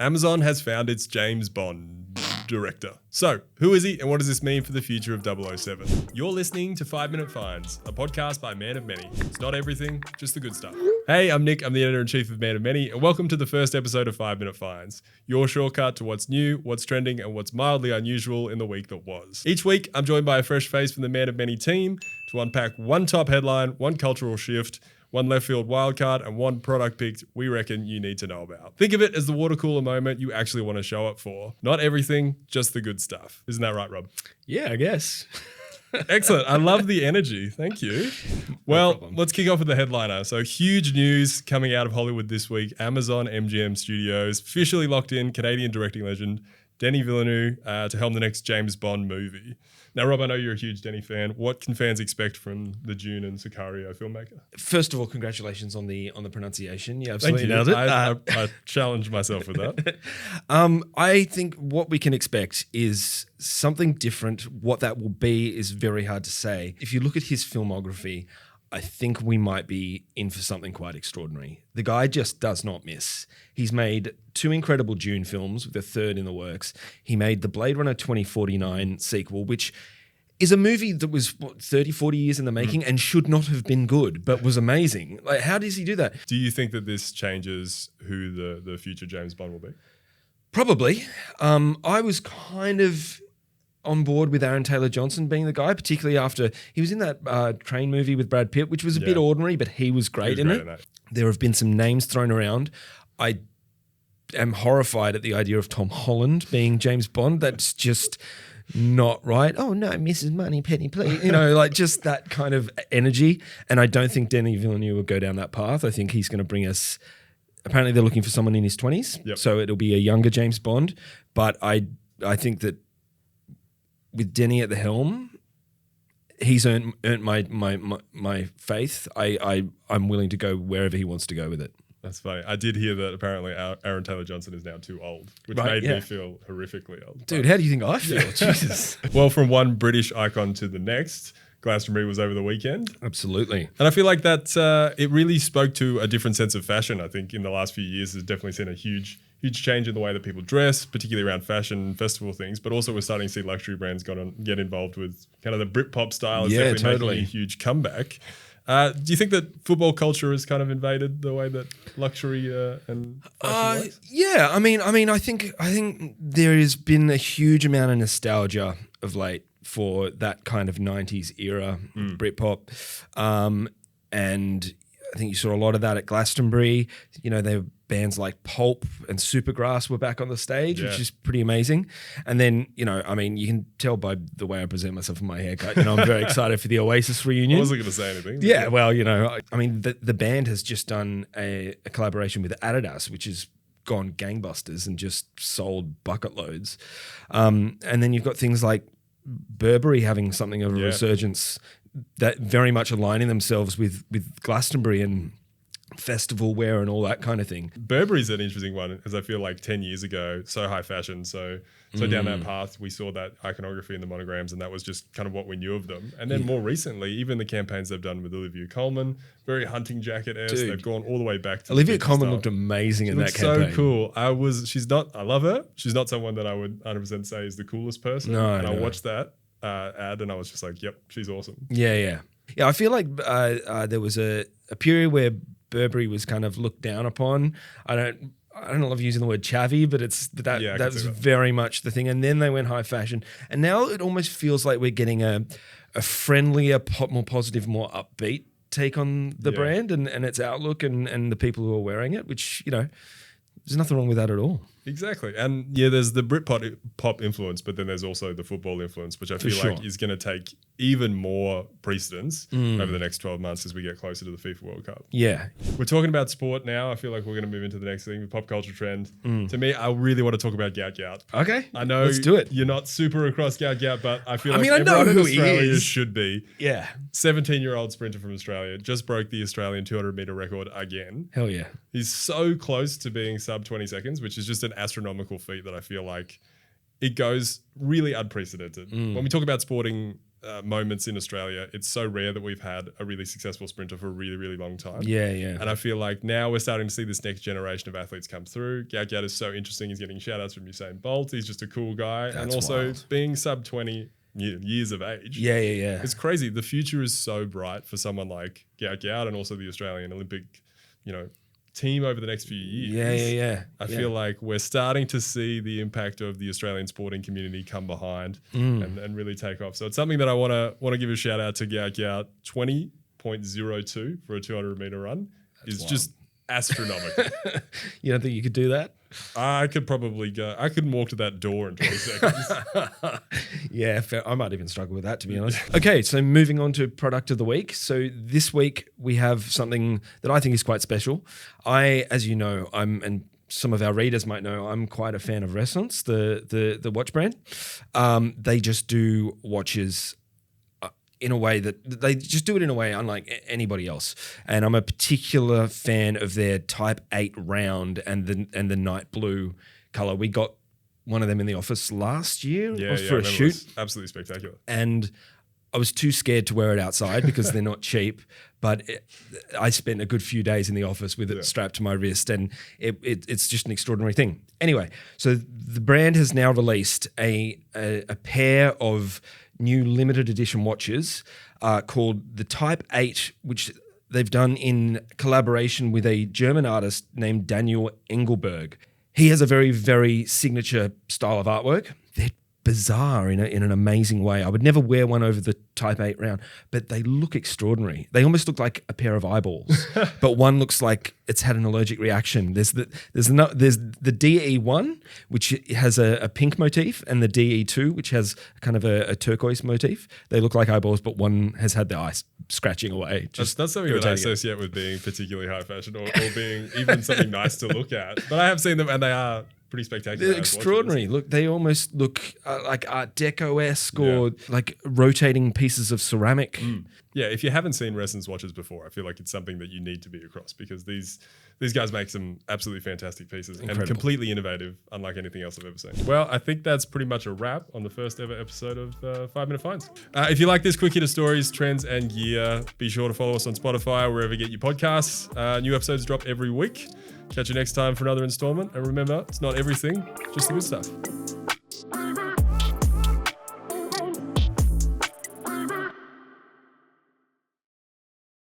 Amazon has found its James Bond director. So, who is he and what does this mean for the future of 007? You're listening to 5 Minute Finds, a podcast by Man of Many. It's not everything, just the good stuff. Hey, I'm Nick, I'm the editor-in-chief of Man of Many, and welcome to the first episode of 5 Minute Finds, your shortcut to what's new, what's trending, and what's mildly unusual in the week that was. Each week, I'm joined by a fresh face from the Man of Many team to unpack one top headline, one cultural shift, one left field wildcard, and one product picked we reckon you need to know about. Think of it as the water cooler moment you actually want to show up for. Not everything, just the good stuff. Isn't that right, Rob? Yeah, I guess. Excellent. I love the energy. Thank you. Well, let's kick off with the headliner. So huge news coming out of Hollywood this week. Amazon MGM Studios officially locked in Canadian directing legend Denis Villeneuve to helm the next James Bond movie. Now, Rob, I know you're a huge Denis fan. What can fans expect from the Dune and Sicario filmmaker? First of all, congratulations on the pronunciation. You absolutely Thank you. nailed it. I challenged myself with that. I think what we can expect is something different. What that will be is very hard to say. If you look at his filmography, I think we might be in for something quite extraordinary. The guy just does not miss. He's made 2 incredible Dune films, with a third in the works. He made the Blade Runner 2049 sequel, which is a movie that was 30, 40 years in the making and should not have been good, but was amazing. Like, how does he do that? Do you think that this changes who the future James Bond will be? Probably. I was kind of on board with Aaron Taylor-Johnson being the guy, particularly after he was in that train movie with Brad Pitt, which was a bit ordinary, but he was great in it. There have been some names thrown around. I am horrified at the idea of Tom Holland being James Bond. That's just not right. Oh no, Mrs. Money Penny, please. You know, like just that kind of energy. And I don't think Denis Villeneuve will go down that path. I think he's going to bring us. Apparently, they're looking for someone in his 20s, so it'll be a younger James Bond. But I think that with Denis at the helm, he's earned my faith. I'm willing to go wherever he wants to go with it. That's funny. I did hear that apparently Aaron Taylor-Johnson is now too old, which made me feel horrifically old. Dude, how do you think I feel? Jesus. Well, from one British icon to the next, Glastonbury was over the weekend. Absolutely. And I feel like that it really spoke to a different sense of fashion. I think in the last few years, there's definitely seen a huge change in the way that people dress, particularly around fashion festival things, but also we're starting to see luxury brands get involved with kind of the Britpop style. It's making a huge comeback. Do you think that football culture has kind of invaded the way that luxury and fashion works? Yeah, I mean, I think there has been a huge amount of nostalgia of late for that kind of 90s era Britpop, and I think you saw a lot of that at Glastonbury. You know, there were bands like Pulp and Supergrass were back on the stage, which is pretty amazing. And then, you know, I mean, you can tell by the way I present myself in my haircut, you know, I'm very excited for the Oasis reunion. I wasn't going to say anything. Yeah, well, you know, I mean, the band has just done a collaboration with Adidas, which has gone gangbusters and just sold bucket loads. And then you've got things like Burberry having something of a resurgence that very much aligning themselves with Glastonbury and festival wear and all that kind of thing. Burberry's an interesting one, because I feel like 10 years ago, so high fashion, so down that path, we saw that iconography in the monograms, and that was just kind of what we knew of them. And then more recently, even the campaigns they've done with Olivia Colman, very hunting jacket-esque, they've gone all the way back to Olivia Colman looked amazing in that campaign. So cool. I love her. She's not someone that I would 100% say is the coolest person. I watched that ad and I was just like, yep, she's awesome. Yeah, I feel like there was a period where Burberry was kind of looked down upon. I don't love using the word chavvy, but that was very much the thing. And then they went high fashion, and now it almost feels like we're getting a friendlier, more positive, more upbeat take on the brand and its outlook and the people who are wearing it. Which, you know, there's nothing wrong with that at all. Exactly. And there's the Britpop influence, but then there's also the football influence, which I feel like is going to take even more precedence over the next 12 months as we get closer to the FIFA World Cup. Yeah. We're talking about sport now. I feel like we're going to move into the next thing, the pop culture trend. To me, I really want to talk about Gout Gout. Okay. I know let's do it. You're not super across Gout Gout, but I feel like I know everyone who in he Australia is. should be. Yeah. 17-year-old sprinter from Australia, just broke the Australian 200-meter record again. Hell yeah. He's so close to being sub 20 seconds, which is just an astronomical feat that I feel like it goes really unprecedented. When we talk about sporting moments in Australia. It's so rare that we've had a really successful sprinter for a really, really long time. Yeah, yeah. And I feel like now we're starting to see this next generation of athletes come through. Gaout is so interesting. He's getting shout outs from Usain Bolt. He's just a cool guy. That's and also wild. being sub 20 years of age. Yeah. It's crazy. The future is so bright for someone like Gaout and also the Australian Olympic, team over the next few years. Yeah. I feel like we're starting to see the impact of the Australian sporting community come behind and really take off. So it's something that I want to give a shout out to Gaout. 20.02 for a 200-meter run is just astronomical. You don't think you could do that? I could probably go. I couldn't walk to that door in 20 seconds. Yeah, fair. I might even struggle with that, to be honest. Okay, so moving on to product of the week. So this week we have something that I think is quite special. As you know, and some of our readers might know, I'm quite a fan of Renaissance, the watch brand. They just do watches in a way that they just do it in a way unlike anybody else. And I'm a particular fan of their Type 8 round and the night blue color. We got one of them in the office last year for a shoot. It was absolutely spectacular. And I was too scared to wear it outside because they're not cheap. But I spent a good few days in the office with it strapped to my wrist, and it's just an extraordinary thing. Anyway, so the brand has now released a pair of new limited edition watches called the Type 8, which they've done in collaboration with a German artist named Daniel Engelberg. He has a very, very signature style of artwork. They're bizarre in an amazing way. I would never wear one over the Type 8 round, but they look extraordinary. They almost look like a pair of eyeballs, but one looks like it's had an allergic reaction. There's the DE1, which has a pink motif, and the DE2, which has kind of a turquoise motif. They look like eyeballs, but one has had the eye scratching away. That's something that I associate with being particularly high fashion or being even something nice to look at. But I have seen them, and they are pretty spectacular. They're extraordinary. Look, they almost look like Art Deco-esque or like rotating pieces of ceramic. Yeah, if you haven't seen Renaissance watches before, I feel like it's something that you need to be across because these guys make some absolutely fantastic pieces and completely innovative, unlike anything else I've ever seen. Well, I think that's pretty much a wrap on the first ever episode of 5 Minute Finds. If you like this quick hit of stories, trends, and gear, be sure to follow us on Spotify or wherever you get your podcasts. New episodes drop every week. Catch you next time for another installment. And remember, it's not everything, just the good stuff.